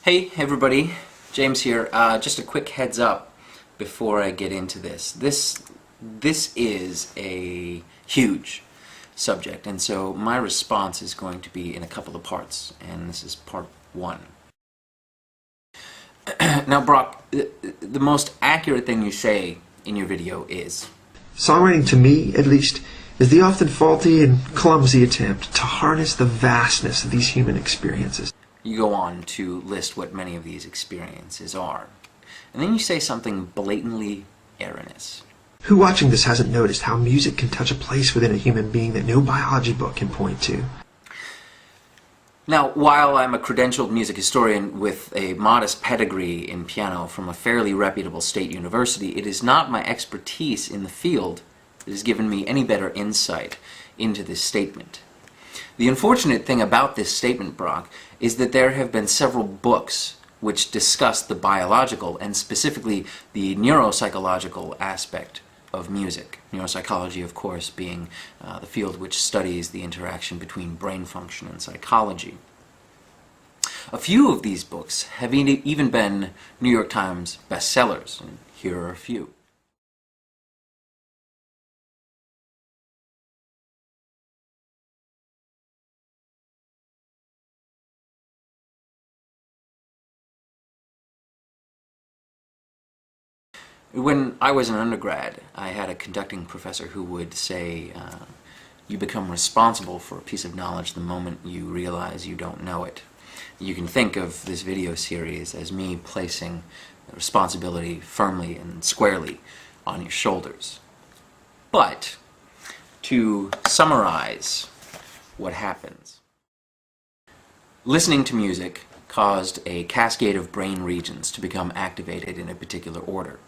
Hey everybody, James here. Just a quick heads up before I get into this. This is a huge subject, and so my response is going to be in a couple of parts, and this is part one. Now Brock, the most accurate thing you say in your video is, songwriting, to me at least, is the often faulty and clumsy attempt to harness the vastness of these human experiences. You go on to list what many of these experiences are. And then you say something blatantly erroneous. Who watching this hasn't noticed how music can touch a place within a human being that no biology book can point to? Now, while I'm a credentialed music historian with a modest pedigree in piano from a fairly reputable state university, it is not my expertise in the field that has given me any better insight into this statement. The unfortunate thing about this statement, Brock, is that there have been several books which discuss the biological and specifically the neuropsychological aspect of music. Neuropsychology, of course, being the field which studies the interaction between brain function and psychology. A few of these books have even been New York Times bestsellers, and here are a few. When I was an undergrad, I had a conducting professor who would say, you become responsible for a piece of knowledge the moment you realize you don't know it. You can think of this video series as me placing the responsibility firmly and squarely on your shoulders. But, to summarize what happens. Listening to music caused a cascade of brain regions to become activated in a particular order.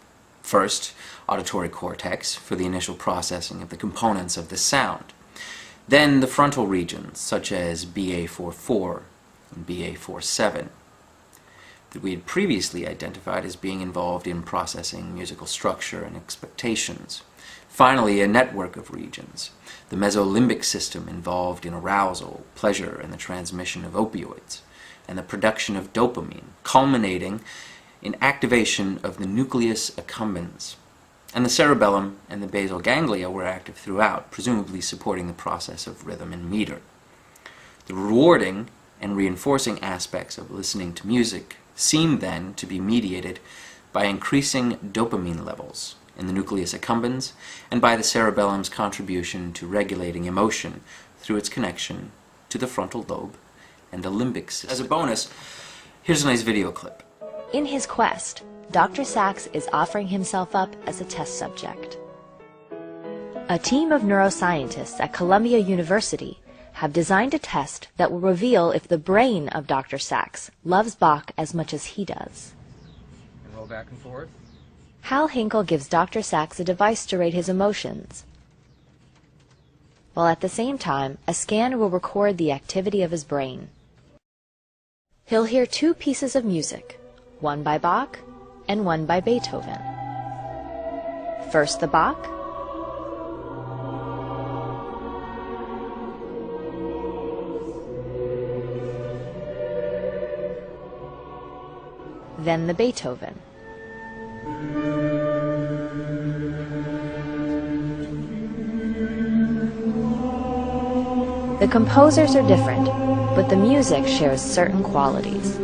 First, auditory cortex for the initial processing of the components of the sound. Then the frontal regions, such as BA44 and BA47, that we had previously identified as being involved in processing musical structure and expectations. Finally, a network of regions, the mesolimbic system involved in arousal, pleasure, and the transmission of opioids, and the production of dopamine, culminating in activation of the nucleus accumbens. And the cerebellum and the basal ganglia were active throughout, presumably supporting the process of rhythm and meter. The rewarding and reinforcing aspects of listening to music seem then to be mediated by increasing dopamine levels in the nucleus accumbens and by the cerebellum's contribution to regulating emotion through its connection to the frontal lobe and the limbic system. As a bonus, here's a nice video clip. In his quest, Dr. Sachs is offering himself up as a test subject. A team of neuroscientists at Columbia University have designed a test that will reveal if the brain of Dr. Sachs loves Bach as much as he does. And roll back and forth. Hal Hinkle gives Dr. Sachs a device to rate his emotions, while at the same time a scan will record the activity of his brain. He'll hear two pieces of music, one by Bach and one by Beethoven. First the Bach, then the Beethoven. The composers are different, but the music shares certain qualities.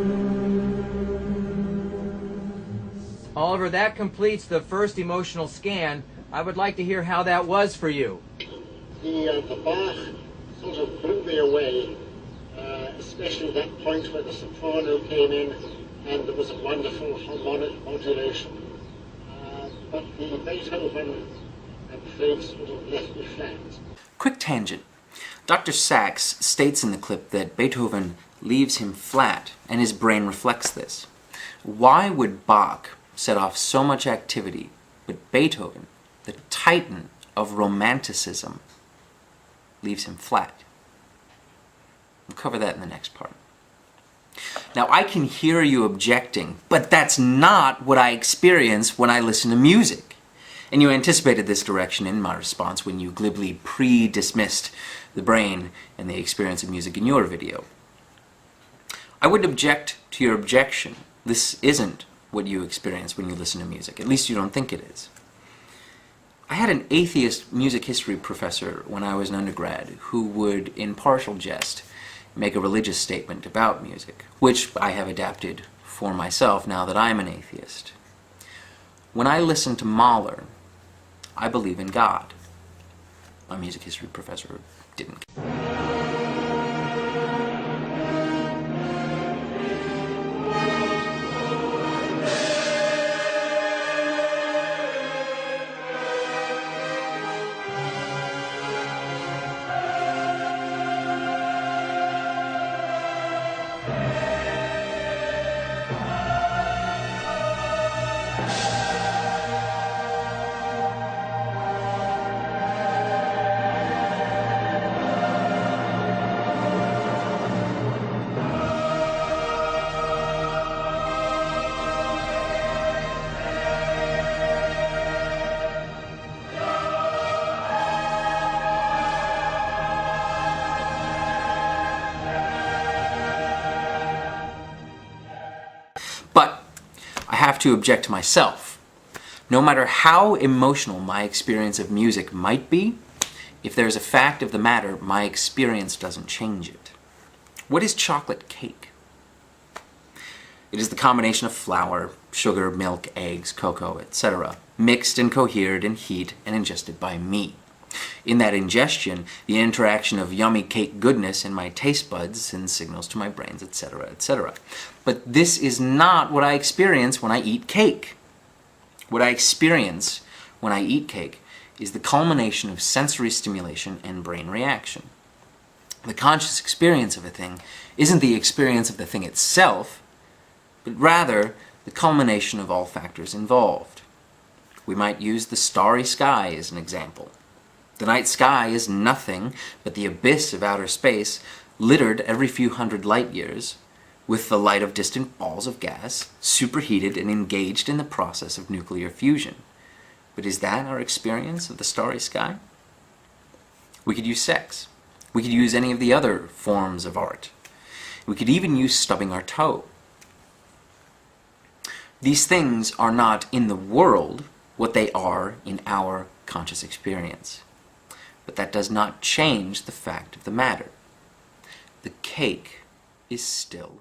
Oliver, that completes the first emotional scan. I would like to hear how that was for you. The Bach sort of blew me away, especially that point where the soprano came in and there was a wonderful harmonic modulation. But the Beethoven, I'm afraid, sort of left me flat. Quick tangent. Dr. Sachs states in the clip that Beethoven leaves him flat, and his brain reflects this. Why would Bach set off so much activity, but Beethoven, the titan of romanticism, leaves him flat? We'll cover that in the next part. Now, I can hear you objecting, but that's not what I experience when I listen to music. And you anticipated this direction in my response when you glibly pre-dismissed the brain and the experience of music in your video. I wouldn't object to your objection. This isn't what you experience when you listen to music. At least you don't think it is. I had an atheist music history professor when I was an undergrad who would, in partial jest, make a religious statement about music, which I have adapted for myself now that I'm an atheist. When I listen to Mahler, I believe in God. My music history professor didn't. But I have to object to myself. No matter how emotional my experience of music might be, if there's a fact of the matter, my experience doesn't change it. What is chocolate cake? It is the combination of flour, sugar, milk, eggs, cocoa, etc., mixed and cohered in heat and ingested by me. In that ingestion, the interaction of yummy cake goodness in my taste buds sends signals to my brains, etc., etc. But this is not what I experience when I eat cake. What I experience when I eat cake is the culmination of sensory stimulation and brain reaction. The conscious experience of a thing isn't the experience of the thing itself, but rather the culmination of all factors involved. We might use the starry sky as an example. The night sky is nothing but the abyss of outer space, littered every few hundred light years with the light of distant balls of gas, superheated and engaged in the process of nuclear fusion. But is that our experience of the starry sky? We could use sex. We could use any of the other forms of art. We could even use stubbing our toe. These things are not in the world what they are in our conscious experience. But that does not change the fact of the matter. The cake is still